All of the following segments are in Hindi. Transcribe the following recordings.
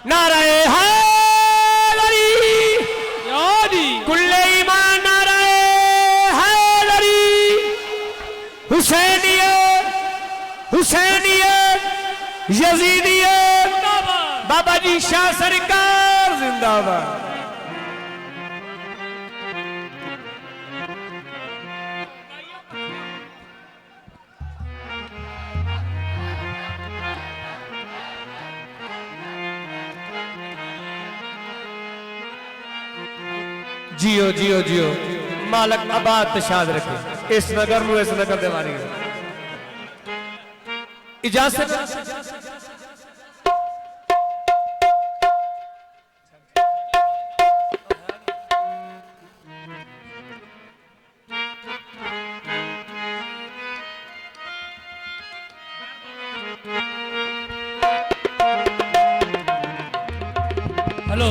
नाराए हैदरी यादी कुल्ले ईमान नाराए हैदरी हुसैनियत हुसैनियत यजीदियत बाबा जी शाह सरकार जिंदाबाद। जियो जियो जियो मालक आबाद शाद रखे इस नगर में इस नगर देवानी इजाजत। हेलो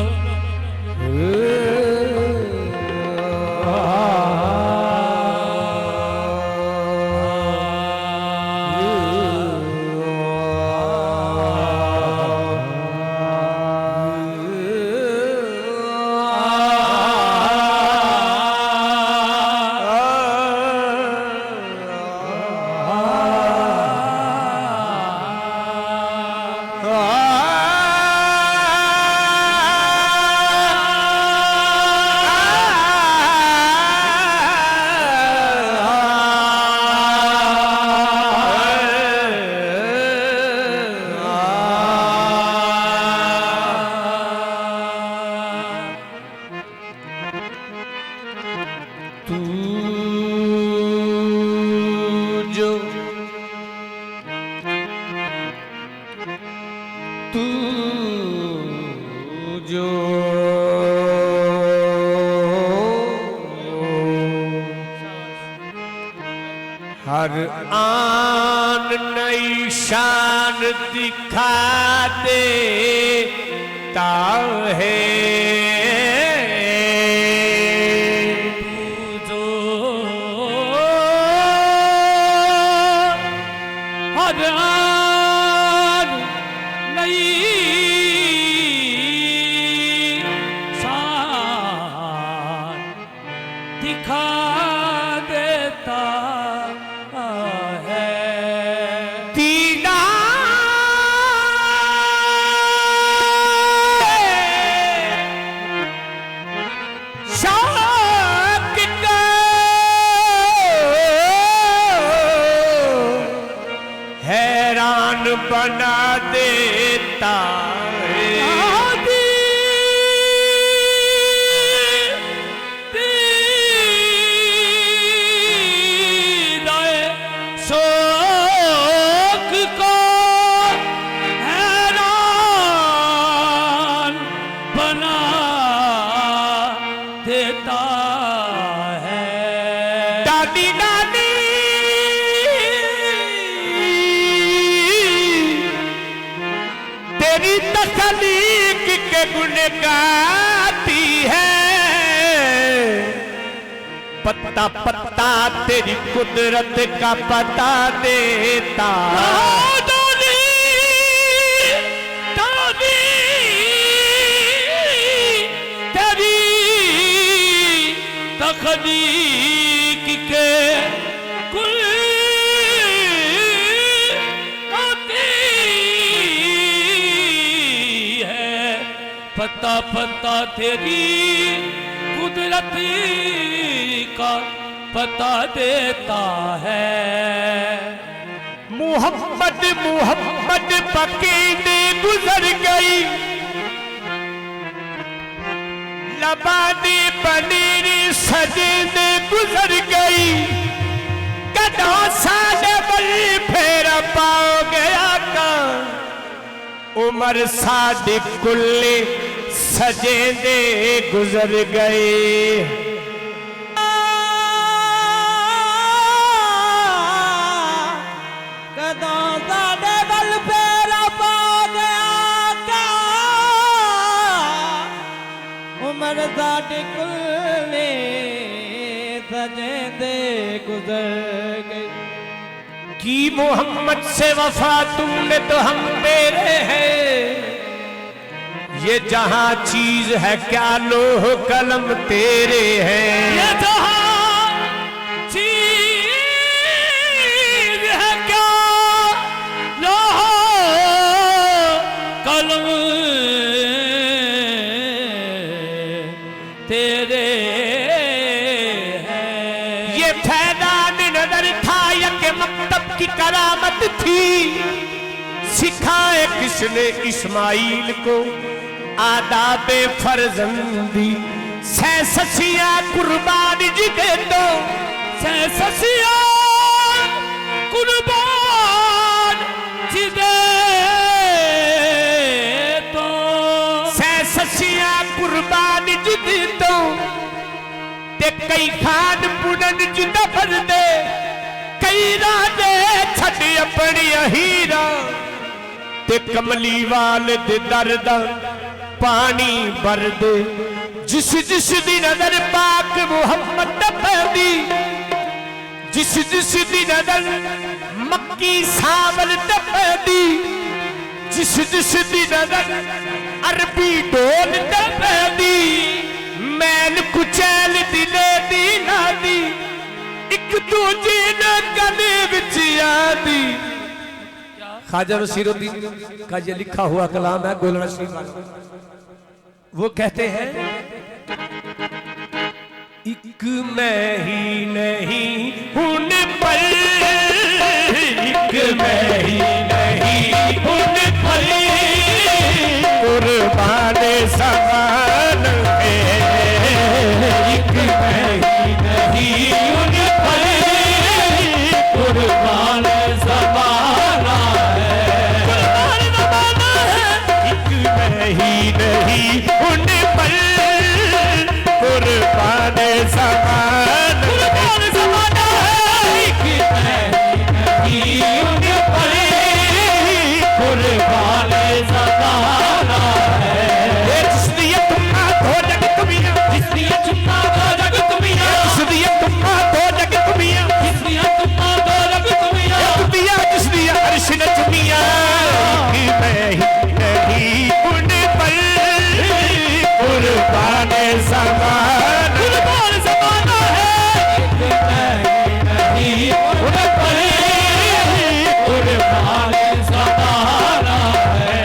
हर आन नई शान दिखा देता है जो हर आन नई शान दिखा देता बना देता है शोक को हैरान बना देता है। दादी दादी तेरी तखलीक के गुण गाती है पत्ता पत्ता तेरी कुदरत का पता देता दादी दादी तेरी तखलीक के कुल पता पता तेरी कुदरत का पता देता है। मोहम्मद मोहम्मद पकीने गुजर गई लबानी पनीरी सजीने गुजर गई कदों साले बली फेर पाओ गया का उमर सादी कुल्ले सजे दे गुजर गए कदों साले बल फेर पाओ गया का उमर सादी कुल्ले सजे दे गुजर गई। की मोहम्मद से वफा तुमने तो हम तेरे हैं ये जहां चीज है क्या लोह कलम तेरे हैं। ये जहां चीज है क्या लोह कलम तेरे हैं। ये फैलान नजर था यके मकतब की करामत थी, सिखाए किसने इस्माइल को आदाबे फर्जंदी। ससिया कुर्बान जिदे तो ससिया कुर्बान जिदे तो ससिया कुर्बान जिदे तो ते कई खान पुनन जिदा भर दे, कई राजे छड़ अपनी हीरा ते कमली वाल दे दर्द पानी भर दे। जिस जिस दी नजर पाक मुहम्मद पैदी, जिस जिस दी नजर मक्की सावल पैदी, जिस जिस दी नजर अरबी डोल पैदी। मैल कुचैल दिले दी नादी, एक दूजे ने गले विच आदी। ख्वाजा नसीरुद्दीन का ये लिखा हुआ कलाम है गोलना शरीफ वाला। वो कहते हैं एक मैं ही नहीं उन पर, एक मैं ही नहीं उन पर, कुर्बान समान है। एक मैं ही नहीं उन पर, कुर्बान समान है। एक मैं ही नहीं उन पर, कुर्बान समान है। एक मैं ही नहीं उन पर, कुर्बान समान है। जिसलिए तुम हो जग कमियां, जिसलिए चुम्मा दो जग कमियां, जिसलिए तुम हो जग कमियां, जिसलिए तुम दो जग कमियां, दिया जिसलिए अर्श न चुमियां। मैं ही नहीं उन पर, कुर्बान समान, कुर्बान समान है। मैं ही नहीं उन पर, कुर्बान समान है।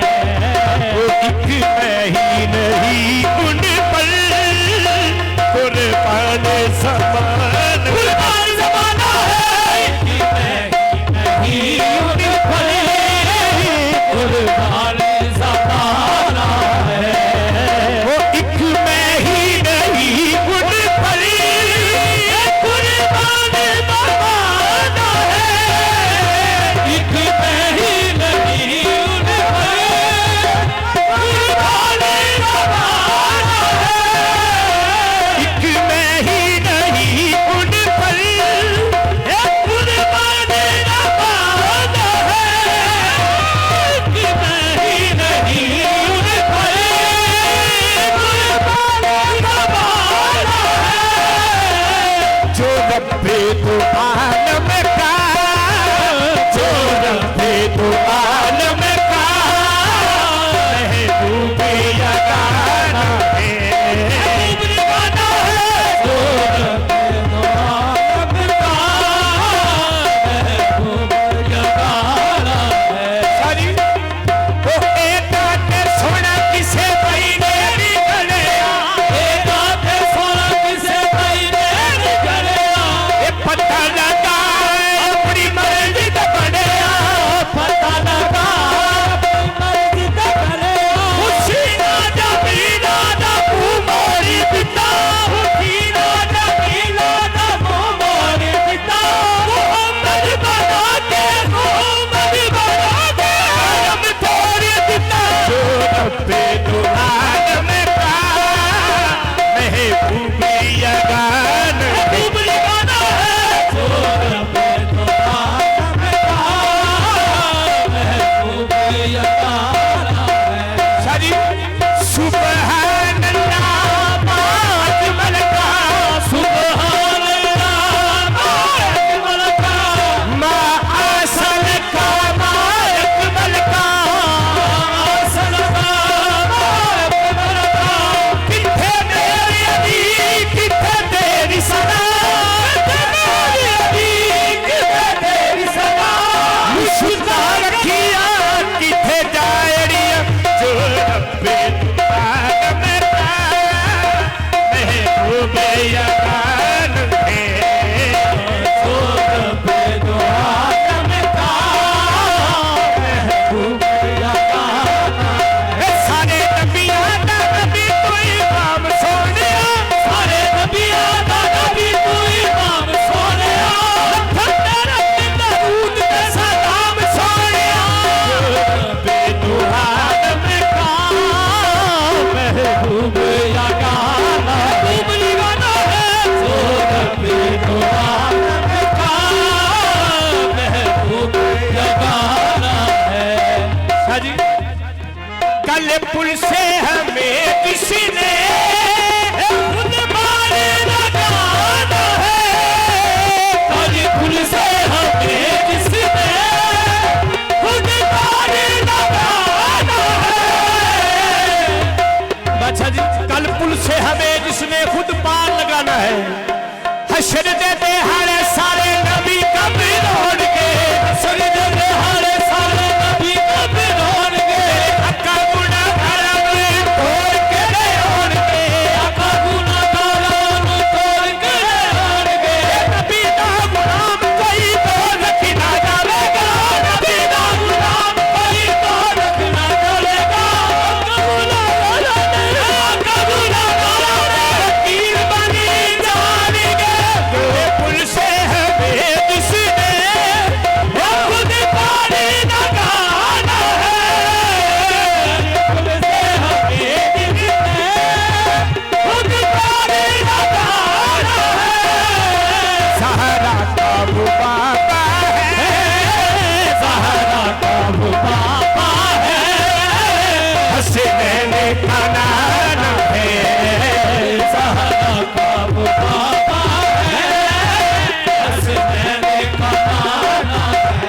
एक मैं ही नहीं उन पर, कुर्बान समान, कुर्बान समान है। मैं ही नहीं उन पर, कुर्बान समान है। वो एक मैं ही नहीं उन पर, कुर्बान समान है। एक मैं ही नहीं उन पर, कुर्बान समान है। एक मैं ही नहीं उन पर, कुर्बान समान है। एक मैं ही नहीं उन पर, कुर्बान समान है। जो रब्बे तो आलम का, जो रब्बे तो आलम का महबूब यगाना है। महबूब यगाना है। जो रब्बे तो आलम का महबूब यगाना है। सारी वो एदा ते सोना किसे भाई ने निकलिया, एदा ते सोना किसे भाई ने निकलिया। ये पता लगा अपनी मर्जी दा बढ़िया, पता लगा अपनी मर्जी दा बढ़िया। खुशी ना जमीना दा मुंह मोरी पिता, खुशी ना जमीना दा मुंह मोरी पिता। मोहम्मद बना के, मोहम्मद बना के आलम तोड़ दिता। जो रब्बे तो आलम का महबूब यगान, महबूब यगाना है। जो रब्बे तो आलम का महबूब यगाना है। सारी सुभान अल्लाह मात मलका, सुभान अल्लाह मात मलका, मा आसल का मात मलका, आसल का पुल से हमें किसने खुद मार लगाना है। कल पुल से हमें किसने खुद मार लगाना है। अच्छा जी, कल पुल से हमें जिसने खुद पार लगाना है। हशर देते हरे सारे नबी कब दौड़गे, हशर देते हरे सारे नबी कब दौड़गे। अक्का गुना धर्म तोड़ के दौड़गे, अक्का गुना धर्म तोड़ के दौड़गे। नबी दा गुलाम कोई तो रख ना जावेगा, नबी दा गुलाम कोई तो रख ना जावेगा। कबूला फकीर बनी जाएंगे। पुल से हमें जिसने खुद पानी लगाना है। पुल से हमें जिसने खुद पानी लगाना है। सहारा का वो बाबा है, सहारा का वो बाबा है। हसीने का नाना है, सहारा का वो बाबा है। हसनैन का नाना है।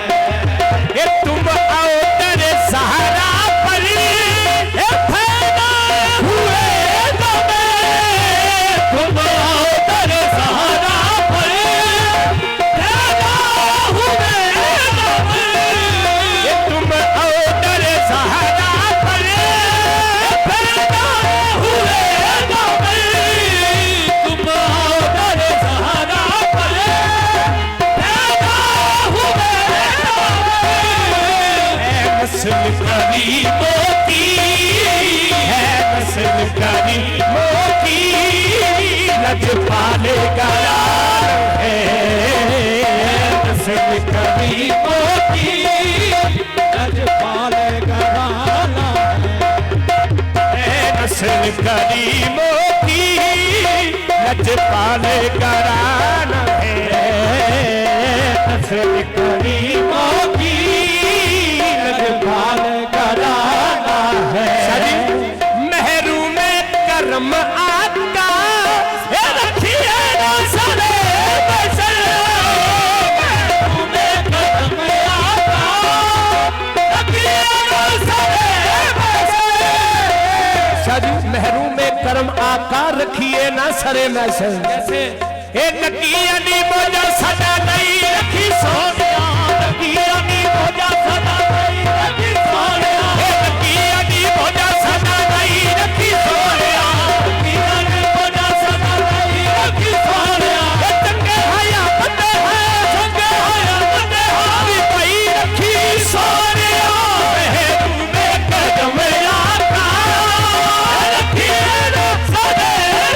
ये तुम आओ तेरे सहारा पर, ये फैला हुए दमे। तुम आओ तेरे सहारा पर, फैला हुए दमे। ये तुम आओ तेरे सहारा पर, फैला हुए दमे। तुम आओ तेरे सहारा पर, फैला हुए दमे। नस्ल गरीबों की है, नस्ल गरीबों की लजपाले का लाल है। नस्ल गरीबों की लजपाल घराना है, नस्ल गरीबों की लजपाले कराना है। नस्ल गरीबों की लजपाल घराना है। महरू में करम आता ये रखिए ना सरे बसर। तुम्हें कदम आता रखिए ना सरे बसर। महरू में करम आका रखिए ना सरे मैसर। कैसे ए नकिया नी मोजा सदा नहीं रखी सोनिया, नकिया नी मोजा सदा नहीं रखी सोनिया। ए नकिया नी मोजा सदा नहीं रखी सोनिया। नकिया नी मोजा सदा नहीं रखी सोनिया। ए चंगे हया बंदे हैं, चंगे होया बंदे हारी भाई रखी सोनिया। महरू में कदम आका रखिए ना सरे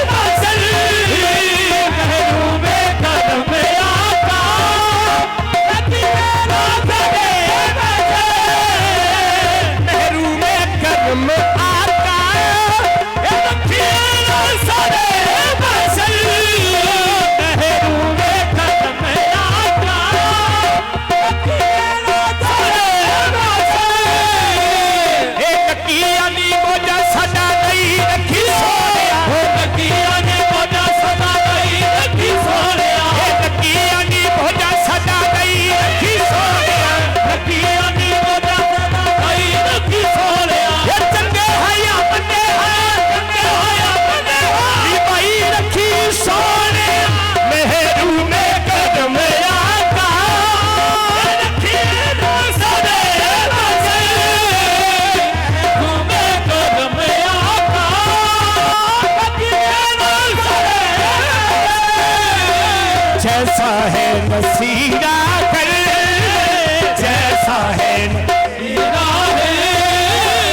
बसर। महरू में कदम आका रखिए ना सरे बसर। महरू में कदम आका रखिए ना सरे बसर। महरू में कदम आका रखिए ना सरे बसर। ए नकिया नी मोजा सदा नहीं रखी सोनिया। नकिया नी मोजा सदा नहीं रखी सोनिया। ए नकिया नी मोजा सदा नहीं रखी सोनिया। नकिया नी मोजा सदा नहीं रखी सोनिया। ये चंगे हया बंदे हैं, चंगे होया बंदे हारी भाई रखी सोनिया। महरू में कदम आका रखिए ना सरे बसर। तुम्हें कदम आका रखिए ना सरे बसर। जैसा है नसीरा कर, जैसा है हीरा है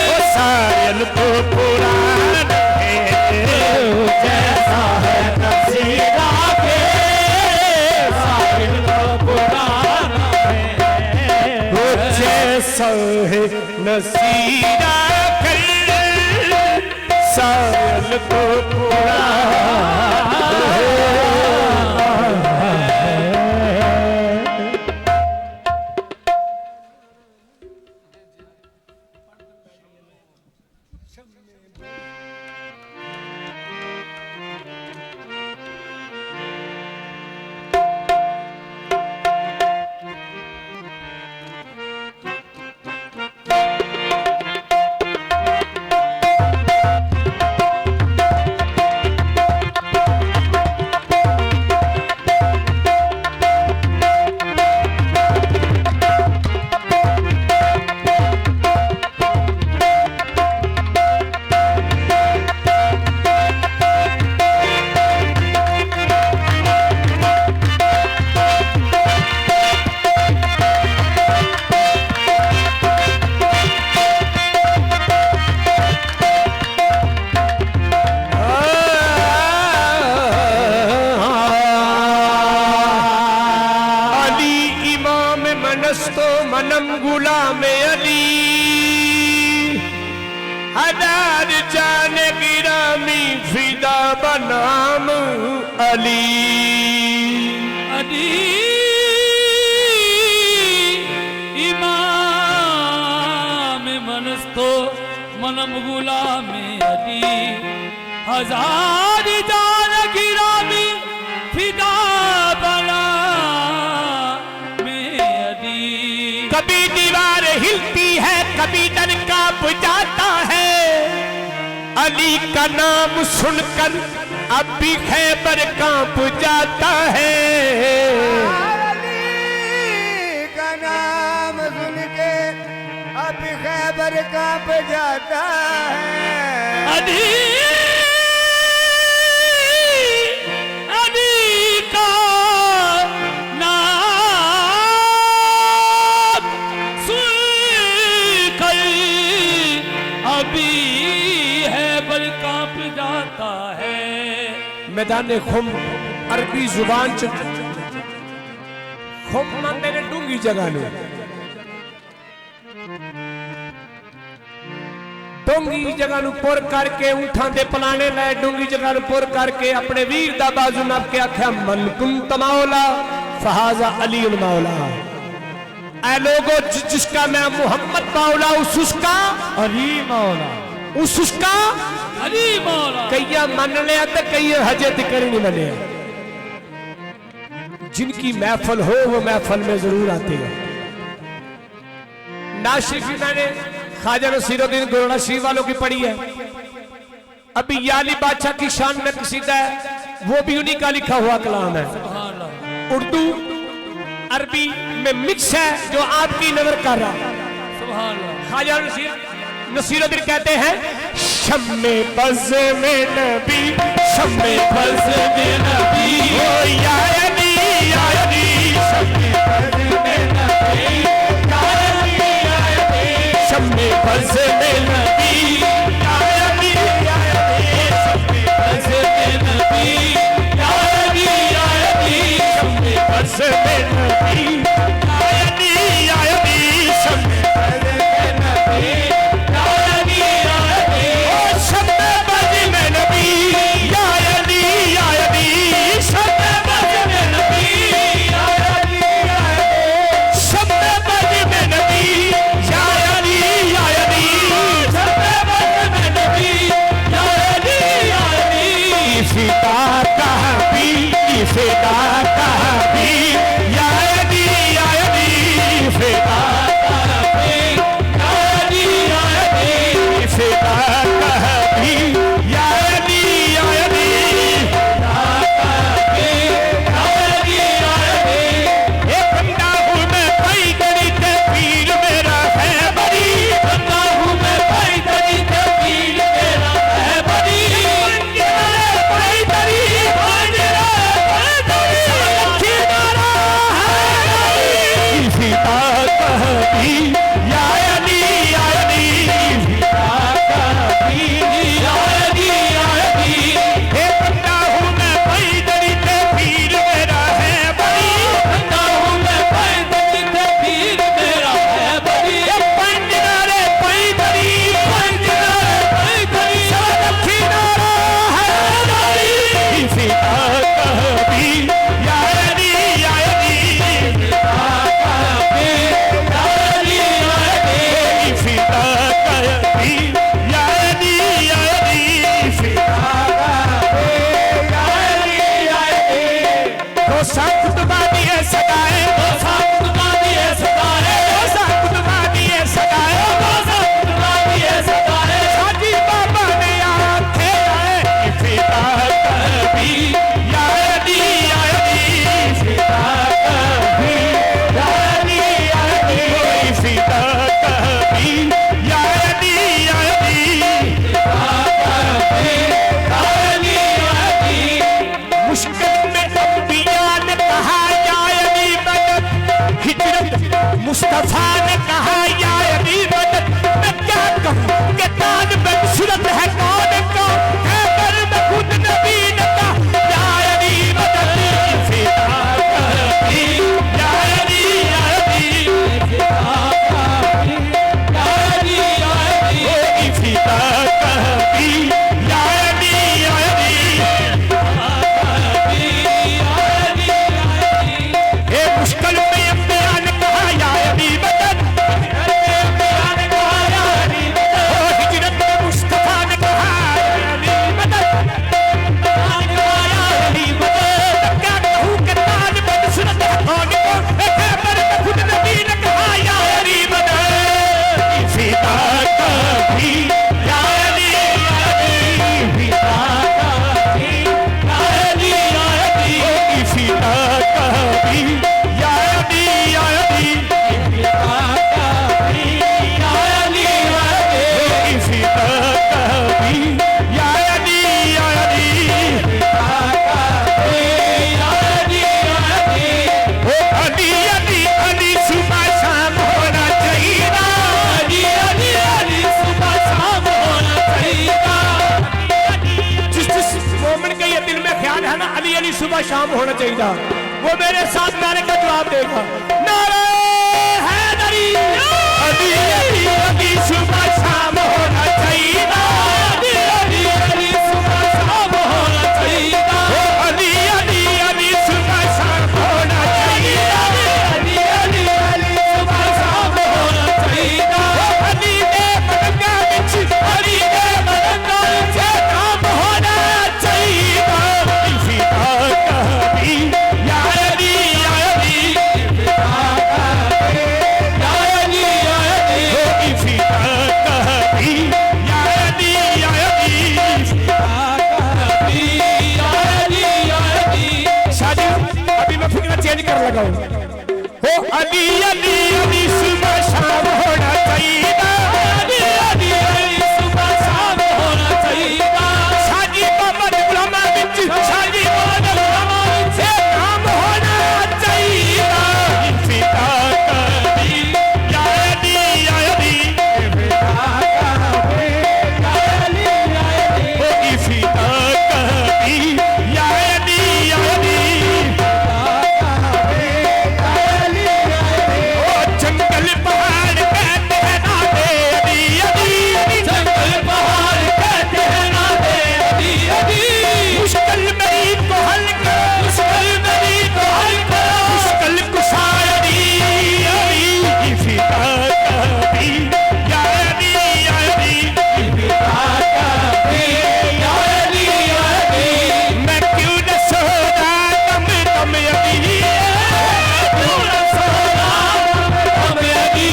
वो सायल तो पुरान है। जैसा है नसीरा के साहिल तो पुराना है। वो जैसा है नसीरा कर, सायल तो पुरान है। मनम गुलाम अली हजार जान गिरामी फिदा बनाम अली अली इमाम मनस्तो मनम गुलाम अली हजार जान गिरामी फिदा बना में अली। कभी दीवार हिलती है कभी डर कांप जाता है अली का नाम सुनकर अब भी खैबर कांप जाता है अली का नाम सुन के अब खैबर कांप जाता है अली अली का नाम सुनकर अभी है बल कांप जाता है। मैदान खुम अरबी जुबान च खुम मांगने ने डूंगी जगह नु डूंगी जगह नु पुर करके ऊंठां दे पलाने लै डूंगी जगह नु पुर करके अपने वीर दा बाजू नाप के आख्या मन कुंत मौला फहाजा अली उल मौला। ऐ लोगो जिसका मैं मोहम्मद मौला उसका अली मौला उसका अली मौला। कई मन लिया तो कई हजे तक नहीं मने। जिनकी महफल हो वो महफल में जरूर आते हैं। नाशिकी मैंने ख्वाजा नसीरुद्दीन गोरड़ा शरीफ वालों की पढ़ी है। अभी याली बादशाह की शान में कसीदा है वो भी उन्हीं का लिखा हुआ कलाम है। उर्दू अरबी में मिक्स है जो आपकी नजर कर रहा। ख्वाजा नसीरुद्दीन कहते हैं शम्मे बज़ में नबी शम्मे बज़ में नबी ओ या अली शम्मे बज़ में नबी शम्मे बज़ में नबी या अली शम्मे बज़ में नबी या अली शम्मे बज़ में नबी या अली शम्मे बज़ में नबी या अली या अली ओ अली अली अली सुबह शाम होना चाहिए जिस मोमिन के ये दिल में ख्याल है ना अली अली सुबह शाम होना चाहिए वो मेरे साथ नारे का जवाब देगा नारे हैदरी अली अली अली सुबह शाम होना चाहिए अली अली सुबह शाम होना चाहिए अली अली अली सुबह शाम होना चाहिए अली अली अली सुबह शाम होना चाहिए अली ने मदका विच अली ने मदका विच काम होना चाहिए इफ़िदा कभी या अली या अली इफ़िदा कभी या अली या अली इफ़िदा कभी या अली या अली इफ़िदा कभी या अली या अली शादी अभी मैं फिक्र चेंज कर लगा हूं हो अली अली अली सुबह शाम होना चाहिए अली अली अली सुबह शाम होना चाहिए शादी मोहम्मद गुलामा विच शादी मोहम्मद गुलामा विच काम होना चाहिए इफ़िदा कभी या अली या अली इफ़िदा कभी या अली या अली ओ इफ़िदा कभी या अली या अली ओ जंगल पहाड़ कहते हैं ना दे अली अली जंगल पहाड़ कहते हैं ना दे अली अली मुश्किल मेरी को हल करो मुश्किल मेरी को हल करो मुश्किल कुशायरी अली इफ़िदा कभी या अली या अली इफ़िदा कभी या अली या अली मैं क्यों न सोना दम दम अली क्यों न सोना दम अली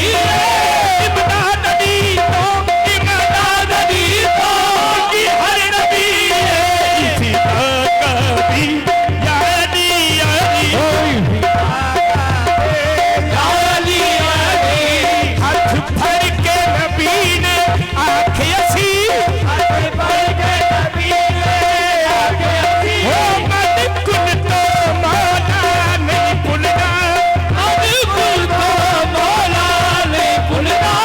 इमदाद अली तो कि हर नबी इफ़िदा कभी या अली या अली या अली या अली हाथ भर के नबी ने आंखें असी हाथ भर के नबी ने आंखें असी हो मद कुल तो मौला नहीं भूलना मद कुल तो मौला नहीं भूलना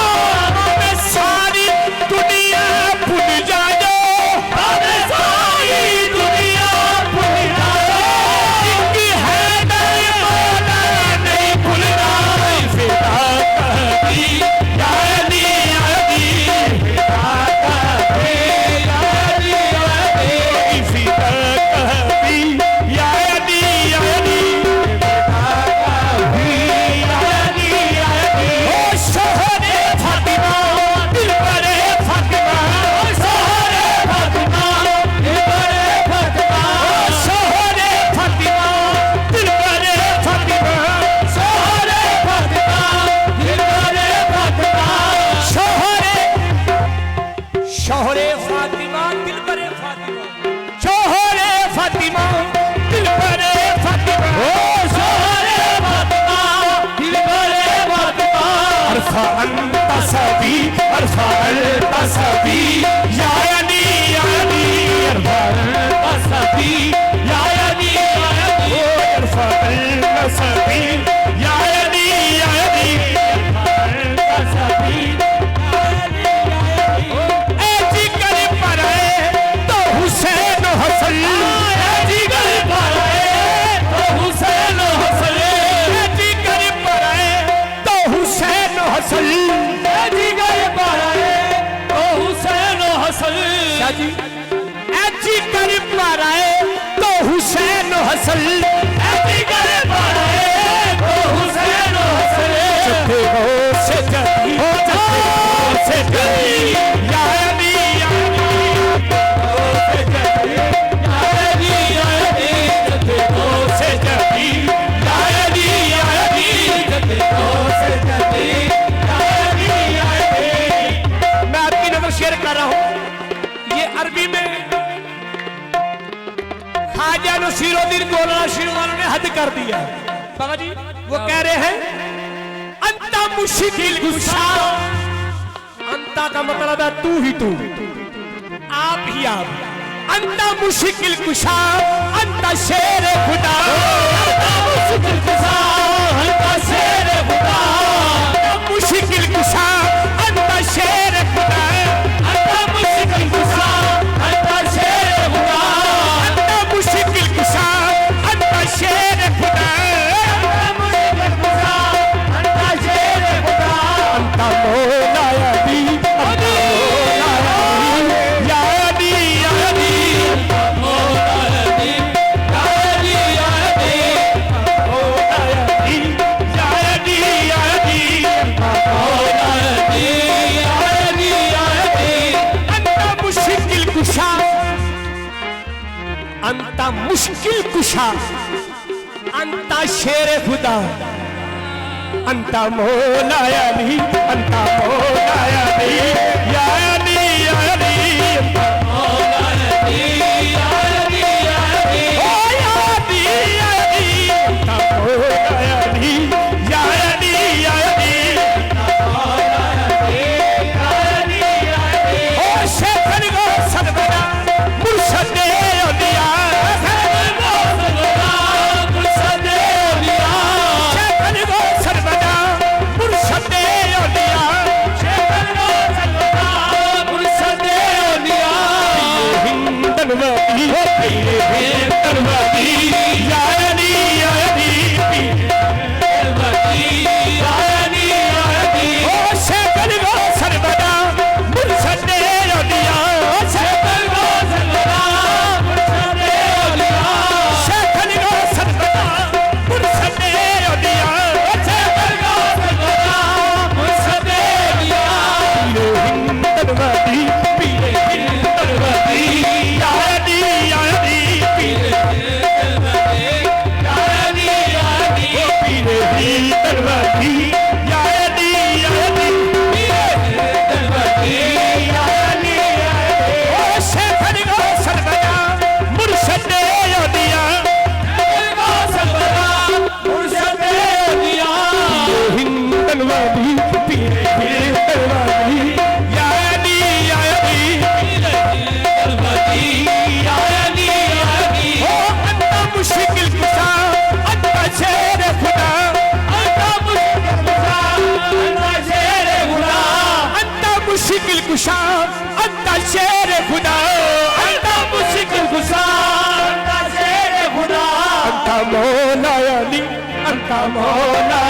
मैं सारी दुनिया भूल जाओ मैं सारी दुनिया भूल जाओ इनकी है मौला नहीं भूलना इफ़िदा कभी या अली या अली इफ़िदा कभी या अली या अली इफ़िदा कभी या अली या अली इफ़िदा कभी या अली या अली ओ शोहरे फातिमा दिलबरे फातिमा ओ शोहरे फातिमा दिलबरे फातिमा ओ शोहरे फातिमा दिलबरे फातिमा शोहरे फातिमा दिलबरे फातिमा शोहरे शोहरे फातिमा दिलबरे फातिमा शोहरे फातिमा दिलबरे फातिमा ओ शोहरे फातिमा दिलबरे फातिमा अरफा अंत सबी अरफा अंत सबी या अली या अली अरफा अंत सबी या अली या अली ओ अरफा अंत सबी या अली या अली अरफा अंत सबी ए जिगर पर आए तो हुसैन हसन ए जिगर पर आए तो हुसैन हसन ए जिगर पर आए तो हुसैन हसन ए जिगर पर आए तो हुसैन हसन शादी ए जिगर पर आए तो हुसैन हसन ए जिगर पर आए तो हुसैन हसन जथे हो से जती हो जथे हो से जती या अली या अली हो से जती या अली या अली जथे हो से जती या अली या अली जथे हो से जती या अली या अली मैं आपकी नजर शेयर कर रहा हूं ये अरबी में ख्वाजा नसीरुद्दीन मौलाना शिरवानी ने हद कर दिया बाबा जी वो कह रहे हैं अंता मुश्किल गुस्सा अंता का मतलब है तू ही तू नहीं आप अंता मुश्किल कुशा अंता शेर खुदा मुश्किल कुशा अंता शेर खुदा मुश्किल कुशा अंता शेर खुदा अंता मुश्किल कुशा अंता शेर खुदा अंता मुश्किल कुशा अंता शेर खुदा अंता मुश्किल कुशा अंता शेर खुदा अंता मौला अली अंता मौला अली या अली मौला अली या अली या अली मौला अली या अली या अली अंता मुश्किल कुशा अंता मुश्किल कुशा अंता शेर खुदा अंता मौला अली अंता मौला अली या अली या अली मौला अली या अली या अली ओ या अली या अली अंता मौला अली या अली या अली मौला अली या अली या अली ओ शेखर गो सरवरा मुर्शद औलिया मुर्शद औलिया शेखर गो सरवरा मुर्शद औलिया शेखर गो सरवरा मुर्शद औलिया हिंदन वाली हो पीरे हिंदन वाली या अली या अली वली या अली या अली ओ शेखर गो सरवरा मुर्शद औलिया शेखर गो सरवरा मुर्शद औलिया शेखर गो सरवरा मुर्शद औलिया शेखर गो सरवरा मुर्शद औलिया हिंदन वाली पीरे हिंदन वाली या अली या अली पीरे या अली या अली पीरे हिंदन वाली या अली या अली वली या अली या अली ओ शेखर गो सरवरा मुर्शद औलिया शेखर गो सरवरा मुर्शद औलिया हिंदन वाली पीरे हिंदन वाली या अली या अली वली या अली या अली ओ अंता मुश्किल कुशा अंता शेर खुदा अंता मुश्किल कुशा अंता शेर खुदा अंता मुश्किल कुशा अंता शेर खुदा अंता मुश्किल कुशा अंता शेर खुदा अंता मौला अली अंता मौला